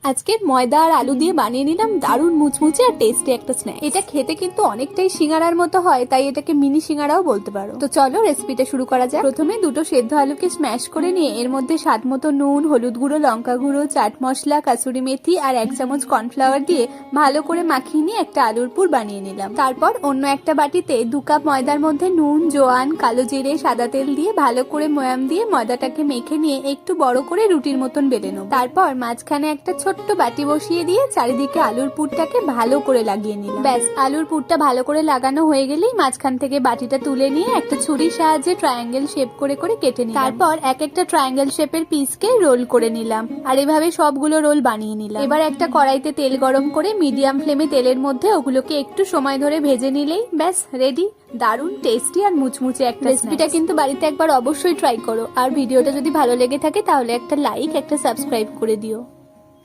আজকে ময়দা আর আলু দিয়ে বানিয়ে নিলাম দারুণ মুচমুচে আর টেস্টি একটা স্ন্যাক্স। এটা খেতে কিন্তু অনেকটাই সিঙ্গারার মতো হয়, তাই এটাকে মিনি সিঙ্গারাও বলতে পারো। তো চলো রেসিপিটা শুরু করা যাক। প্রথমে দুটো সেদ্ধ আলুকে স্ম্যাশ করে নিয়ে এর মধ্যে স্বাদ মতো নুন, হলুদ গুঁড়ো, লঙ্কা গুঁড়ো, চাট মশলা, কাসুরি মেথি আর 1 চামচ কর্নফ্লাওয়ার দিয়ে ভালো করে মাখিয়ে নিয়ে একটা আলুর পুর বানিয়ে নিলাম। তারপর অন্য একটা বাটিতে 2 কাপ ময়দার মধ্যে নুন, জোয়ান, কালো জিরে, সাদা তেল দিয়ে ভালো করে ময়াম দিয়ে ময়দাটাকে মেখে নিয়ে একটু বড় করে রুটির মতন বেলে নেব। তারপর মাঝখানে একটা ছোট্ট বাটি বসিয়ে দিয়ে চারিদিকে আলুর পুরটাকে ভালো করে লাগিয়ে নিলাম। ব্যাস, আলুর পুরটা ভালো করে লাগানো হয়ে গেলেই মাঝখান থেকে বাটিটা তুলে নিয়ে একটা ছুরির সাহায্যে ট্রায়াঙ্গেল শেপ করে করে কেটে নিলাম। তারপর এক একটা ট্রায়াঙ্গেল শেপের পিসকে রোল করে নিলাম আর এভাবে সবগুলো রোল বানিয়ে নিলাম। এবার একটা কড়াইতে তেল গরম করে মিডিয়াম ফ্লেমে তেলের মধ্যে ওগুলোকে একটু সময় ধরে ভেজে নিলেই ব্যাস রেডি। দারুণ টেস্টি আর মুচমুচে একটা রেসিপিটা কিন্তু বাড়িতে একবার অবশ্যই ট্রাই করো। আর ভিডিওটা যদি ভালো লেগে থাকে তাহলে একটা লাইক, একটা সাবস্ক্রাইব করে দিও।